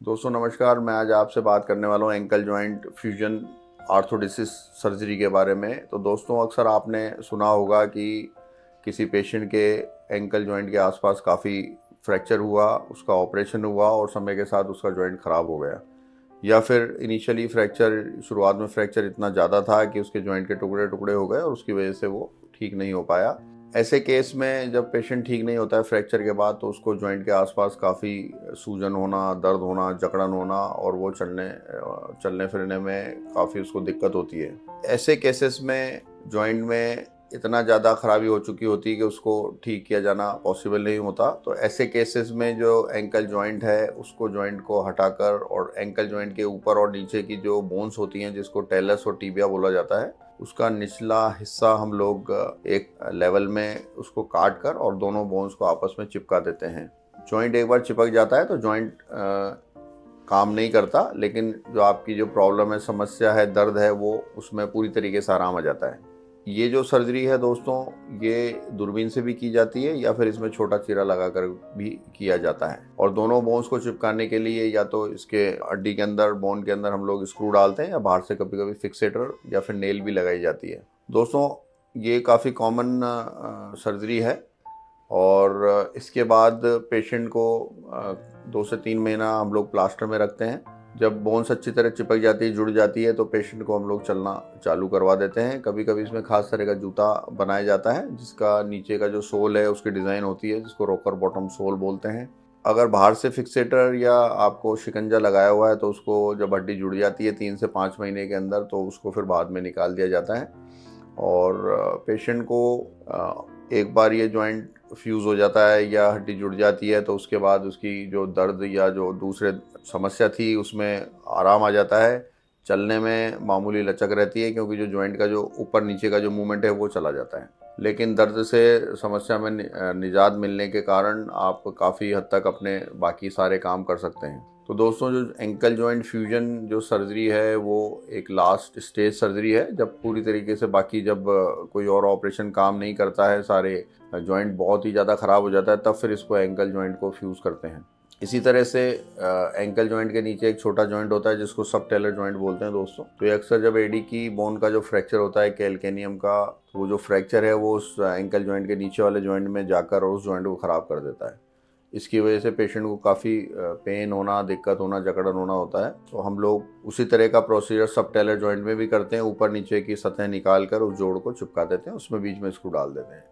दोस्तों नमस्कार। मैं आज आपसे बात करने वाला हूँ एंकल जॉइंट फ्यूजन आर्थोडिसिस सर्जरी के बारे में। तो दोस्तों अक्सर आपने सुना होगा कि किसी पेशेंट के एंकल जॉइंट के आसपास काफ़ी फ्रैक्चर हुआ, उसका ऑपरेशन हुआ और समय के साथ उसका जॉइंट ख़राब हो गया, या फिर इनिशियली शुरुआत में फ्रैक्चर इतना ज़्यादा था कि उसके जॉइंट के टुकड़े टुकड़े हो गए और उसकी वजह से वो ठीक नहीं हो पाया। ऐसे केस में जब पेशेंट ठीक नहीं होता है फ्रैक्चर के बाद, तो उसको जॉइंट के आसपास काफ़ी सूजन होना, दर्द होना, जकड़न होना और वो चलने फिरने में काफ़ी उसको दिक्कत होती है। ऐसे केसेस में जॉइंट में इतना ज़्यादा खराबी हो चुकी होती है कि उसको ठीक किया जाना पॉसिबल नहीं होता। तो ऐसे केसेस में जो एंकल जॉइंट है उसको जॉइंट को हटाकर और एंकल जॉइंट के ऊपर और नीचे की जो बोन्स होती हैं जिसको टेलस और टीबिया बोला जाता है, उसका निचला हिस्सा हम लोग एक लेवल में उसको काट कर और दोनों बोन्स को आपस में चिपका देते हैं। जॉइंट एक बार चिपक जाता है तो जॉइंट काम नहीं करता, लेकिन जो आपकी जो प्रॉब्लम है, समस्या है, दर्द है, वो उसमें पूरी तरीके से आराम आ जाता है। ये जो सर्जरी है दोस्तों, ये दूरबीन से भी की जाती है या फिर इसमें छोटा चीरा लगाकर भी किया जाता है। और दोनों बोन्स को चिपकाने के लिए या तो इसके हड्डी के अंदर, बोन के अंदर हम लोग स्क्रू डालते हैं, या बाहर से कभी कभी फिक्सेटर या फिर नेल भी लगाई जाती है। दोस्तों ये काफ़ी कॉमन सर्जरी है और इसके बाद पेशेंट को 2 से 3 महीना हम लोग प्लास्टर में रखते हैं। जब बोन्स अच्छी तरह चिपक जाती है, जुड़ जाती है, तो पेशेंट को हम लोग चलना चालू करवा देते हैं। कभी कभी इसमें खास तरह का जूता बनाया जाता है जिसका नीचे का जो सोल है उसकी डिज़ाइन होती है, जिसको रोकर बॉटम सोल बोलते हैं। अगर बाहर से फिक्सेटर या आपको शिकंजा लगाया हुआ है तो उसको जब हड्डी जुड़ जाती है 3 से 5 महीने के अंदर, तो उसको फिर बाद में निकाल दिया जाता है। और पेशेंट को एक बार ये जॉइंट फ्यूज़ हो जाता है या हड्डी जुड़ जाती है तो उसके बाद उसकी जो दर्द या जो दूसरे समस्या थी उसमें आराम आ जाता है। चलने में मामूली लचक रहती है क्योंकि जो जॉइंट का जो ऊपर नीचे का जो मूवमेंट है वो चला जाता है। लेकिन दर्द से समस्या में निजात मिलने के कारण आप काफ़ी हद तक अपने बाकी सारे काम कर सकते हैं। तो दोस्तों जो एंकल जॉइंट फ्यूजन जो सर्जरी है वो एक लास्ट स्टेज सर्जरी है, जब पूरी तरीके से बाकी जब कोई और ऑपरेशन काम नहीं करता है, सारे जॉइंट बहुत ही ज़्यादा ख़राब हो जाता है, तब फिर इसको एंकल जॉइंट को फ्यूज़ करते हैं। इसी तरह से एंकल जॉइंट के नीचे एक छोटा जॉइंट होता है जिसको सबटेलर जॉइंट बोलते हैं दोस्तों। तो ये अक्सर जब एडी की बोन का जो फ्रैक्चर होता है कैल्केनियम का, तो वो जो फ्रैक्चर है वो उस एंकल जॉइंट के नीचे वाले जॉइंट में जाकर और उस जॉइंट को ख़राब कर देता है। इसकी वजह से पेशेंट को काफ़ी पेन होना, दिक्कत होना, जकड़न होना होता है। तो हम लोग उसी तरह का प्रोसीजर सबटेलर जॉइंट में भी करते हैं। ऊपर नीचे की सतह निकाल कर उस जोड़ को चिपका देते हैं, उसमें बीच में स्क्रू डाल देते हैं।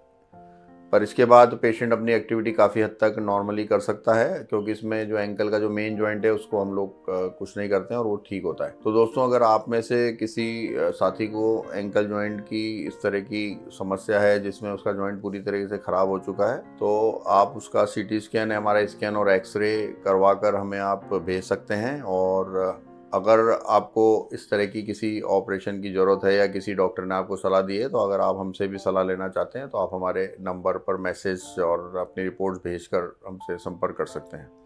पर इसके बाद पेशेंट अपनी एक्टिविटी काफ़ी हद तक नॉर्मली कर सकता है, क्योंकि इसमें जो एंकल का जो मेन जॉइंट है उसको हम लोग कुछ नहीं करते हैं और वो ठीक होता है। तो दोस्तों अगर आप में से किसी साथी को एंकल जॉइंट की इस तरह की समस्या है जिसमें उसका जॉइंट पूरी तरीके से ख़राब हो चुका है, तो आप उसका सीटी स्कैन, एमआरआई स्कैन और एक्सरे करवा कर हमें आप भेज सकते हैं। और अगर आपको इस तरह की किसी ऑपरेशन की ज़रूरत है या किसी डॉक्टर ने आपको सलाह दी है, तो अगर आप हमसे भी सलाह लेना चाहते हैं तो आप हमारे नंबर पर मैसेज और अपनी रिपोर्ट्स भेजकर हमसे संपर्क कर सकते हैं।